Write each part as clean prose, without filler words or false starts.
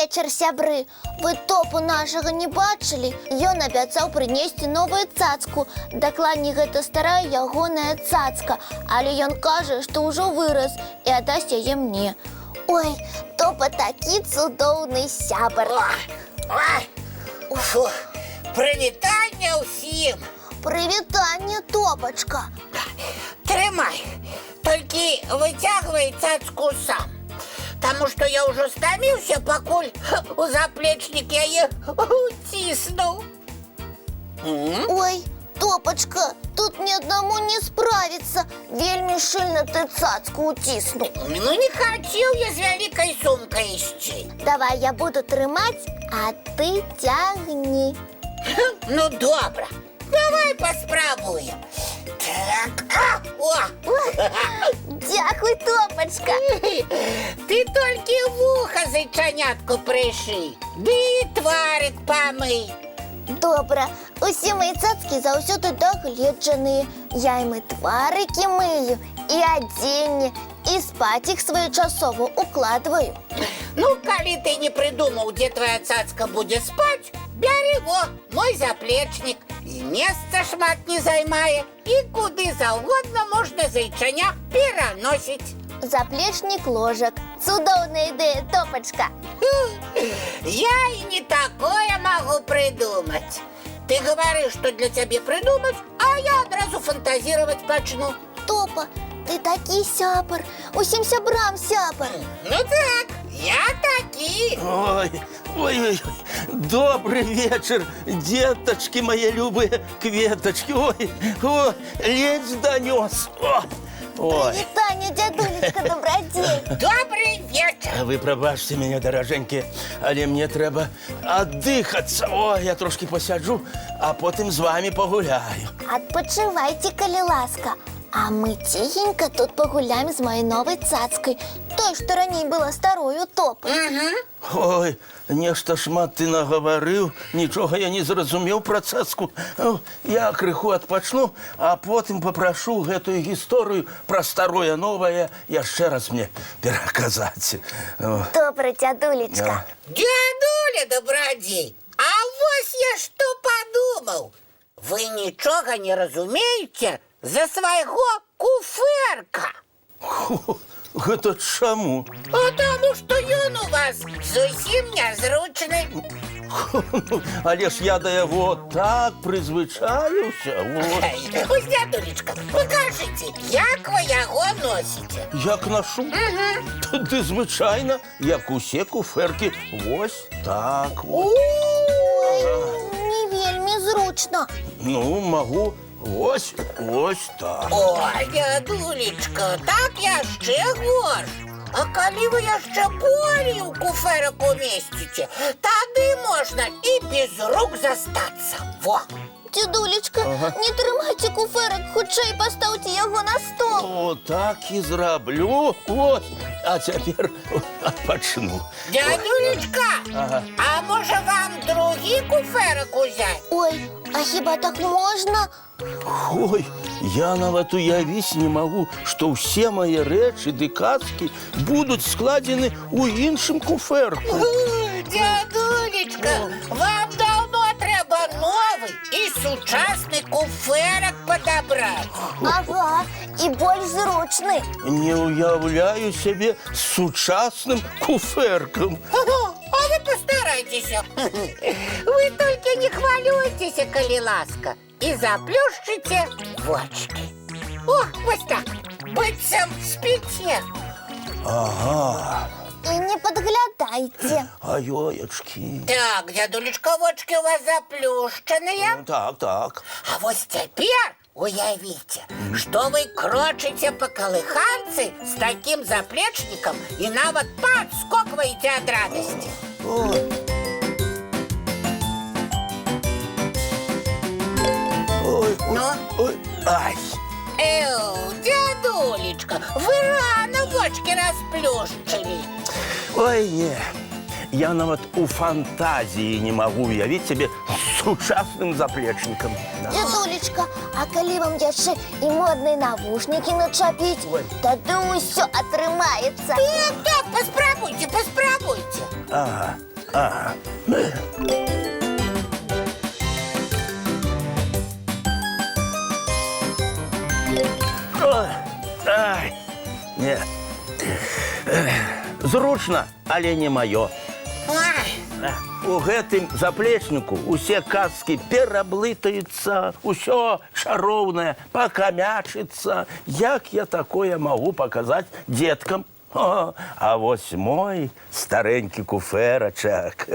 вечер, сябры. Вы топу нашага не бачылі? Ён абяцаў прынесці новую цацку. Дакладней, гэта старая ягоная цацка. Але ён кажа, што ўжо вырас і аддасць яе мне. Ой, топа такі цудоўны сябар. Фу, прывітанне ўсім. Прывітанне, топачка. Трымай, толькі выцягвай цацку сам. Таму што я ўжо стаміўся, пакуль у заплечнік яе уціснуў. Ой, топачка, тут ні аднаму не справіцца. Вельмі шчыльна ты цацку уціснуў. Ну не хацеў я з вялікай сумкай ісці. Давай я буду трымаць, а ты цягні. Ну добра, давай паспрабуем. Так, Дзякуй, топачка. Ты толькі вуха зайчанятку прышый, ды і тварык памый. Добра, усе мои цацкі заўсёды дагледжаныя. Я ім і тварыкі мыю, і адзенне, і спаць іх своечасова укладваю. Ну, калі ты не прыдумаў, дзе твоя цацка будзе спаць, бяры во, мой заплечнік. І месца шмат не займае, і куды заўгодна можна зайчаня пераносіць. Заплечнік ложак. Цудоўная ідэя, топачка. Я і не такое магу прыдумаць. Ты гаварыш, што для цябе прыдумаць, а я адразу фантазіраваць пачну. Топа, ты такі сябар, усім сябрам сябар. Ну так, я такі. Ой, добрый вечер, деточки мои любые кветочки. Ой, ледь донес. Ой. Вітання, дядулечка, добрадзей. Добрый вечер. Вы пробачьте меня, дороженькі, але мне трэба аддыхацца. Ой, я трошки посяджу, а потым з вами погуляю. Адпачывайце, калі ласка. А мы тихенько тут погуляем з моей новой цацкой. Той, што раней была старою топой. Ой, нешта шмат ты нагаварыў, нічога я не зразумеў пра цацку. Я крыху адпачну, а потым папрашу гэтую гісторыю пра старое новае яшчэ раз мне пераказаць. Добра, дядулечка. Дядуля добрадзей, а вось я што падумаў. Вы нічога не разумееце за свайго куфэрка. Гэта чаму? А таму, што ён у вас зусім нязручны. Але ж я да яго так прызвычаіўся. Ось, дядулечка, пакажыце, як вы яго носіце. Як нашу? Ды звычайна, як усе куфэркі. Вось так вот. Не вельмі зручна. Ну, магу вось так. Ой, дядулечка, так яшчэ горш. А калі вы яшчэ болей у куфэрак умесціце, тады можна і без рук застацца. Во! Дядулечка, не трымайце куфэрак, хутчэй пастаўце яго на стол. О, так і зраблю. Вот. А цяпер адпачну. Дядулечка, а можа вам другі куфэрак узяць? Ой, а хіба так можна? Ой, я нават уявіць не магу, што ўсе мае рэчы ды кацкі будуць складзены ў іншым куфэрку. Дядулечка, вам даўно трэба новы і сучасны куфэрак падабраць. Ага, і больш зручны. Не ўяўляю сябе сучасным куфэркам. А вы пастарайцеся. Вы толькі не хвалюйцеся, калі ласка, і заплюшчыце вочки. О, вось так, быццам спіце. Ага. І не падглядайце. Аёечкі. Так, дядулечка, вочки у вас заплюшчаныя. Так. А вось цяпер уявіце, што вы крочыце па калыханцы з такім заплечнікам і нават падскокваеце ад радасці. Ой, ай. Дядулечка, вы рано вочки расплюшчылі. Ой, не. Я нават у фантазіі не магу уявіць сябе сучасным заплечнікам. Дядулечка, а калі вам яшчэ і модныя навушнікі начапіць, тады ўсё атрымаецца. Так, паспрабуйце. Ага. Ага. Ой, ай, не. Зручна, але не маё. Ой, У гэтым заплечніку усе казкі пераблытаюцца, усё чароўнае пакамячыцца. Як я такое магу паказаць дзеткам? О, а вось мой старенькі куфэрачак,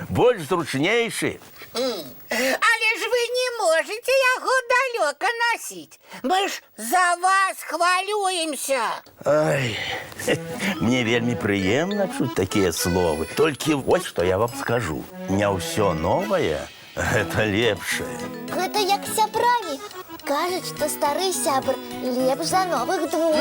больш зручнейшы. але ж вы не можете яго далёка носить. Мы ж за вас хвалюемся. Ай, мне вельмі прыемна чуць такія словы. Толькі вось што я вам скажу. Не ўсё новае, гэта лепшае. Гэта як сябрамі. Кажуць, што стары сябр лепш за новых двух.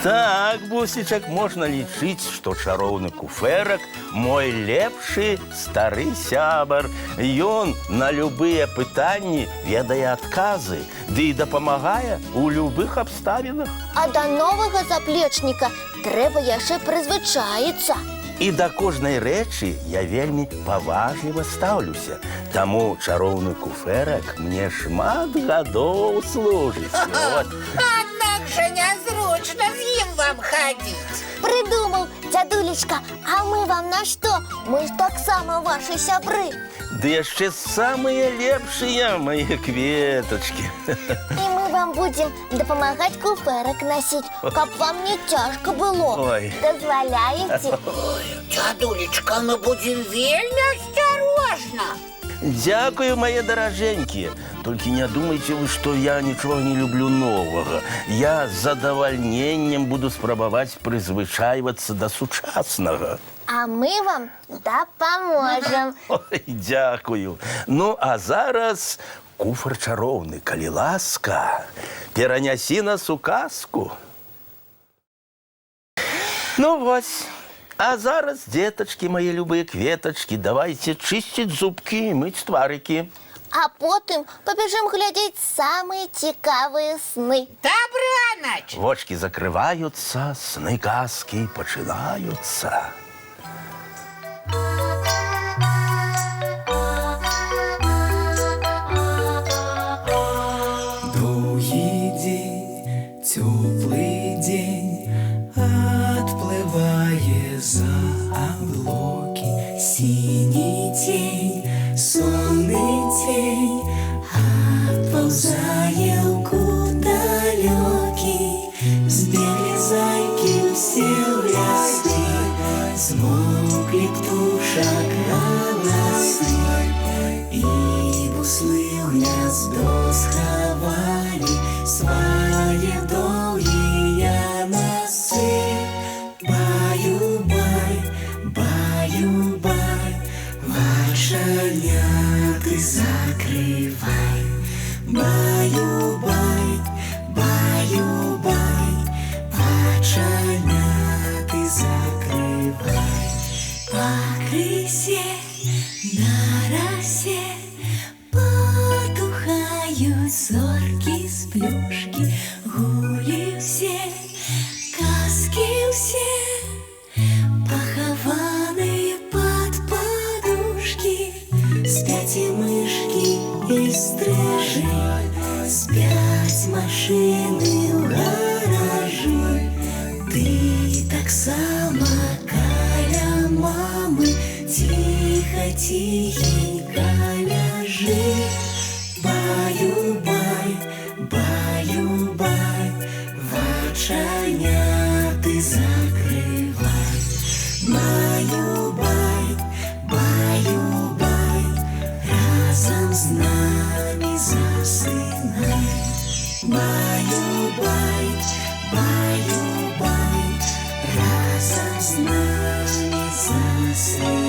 Так, бусічак, можна лічыць, што чароўны куфэрак мой лепшы стары сябар. Ён на любыя пытанні ведае адказы, ды і дапамагае ў любых абставінах. А да новага заплечніка трэба яшчэ прызвычаіцца. І да кожнай рэчы я вельмі паважліва стаўлюся. Таму чароўны куфэрак мне шмат гадоў служыць. Вот. Аднак жа нязручна з ім вам хадзіць. Прыдумаў, дзядулечка, а мы вам на што? Мы ж таксама вашы сябры. Ды яшчэ самыя лепшыя мае кветачкі. І мы вам будзем дапамагаць куфэрак насіць, каб вам не цяжка было. Ой. Дазваляеце? Дзядулечка, мы будзем вельмі асцярожна. Дзякую, мае даражэнькія. Толькі не думайце вы, што я нічога не люблю новага. Я з задавальненнем буду спрабаваць прызвычайвацца да сучаснага. А мы вам дапаможам. Ой, дзякую. Ну, а зараз куфар чароўны, калі ласка, перанясі нас у казку. Ну, вось. А зараз, дзетачкі, мае любыя кветачкі, давайце чысціць зубкі і мыць тварыкі. А потым пабяжым глядзець самыя цікавыя сны. Добранач! Вочкі закрываюцца, сны казкі пачынаюцца. Доўгі дзень, цёплы дзень, адплывае за аблокі. Сіні цень, сонны цень, адпаўзае ў кут далёкі. Збеглі зайкі ўсе ў лясы, змоўклі птушак галасы, і буслы ў гняздо схавалі свае доўгія носы. Баю-бай, баю-бай, вачаняты закрывай. Баю-бай, баю-бай, вачаняты закрывай. Пакрысе, на расе потухаюць зоркі з плюшкі. Гулі ўсе, казкі ўсе, пахаваныя пад падушкі. Спяць і мышкі, і стрыжы, спяць машыны ў гаражы. Ты таксама каля мамы ціха-ціхенька ляжы. Баю-бай, баю-бай, вачаняты закрывай. Баю-бай, баю-бай, разам з намі засынай. Баю-бай, баю-бай, разам з намі засынай.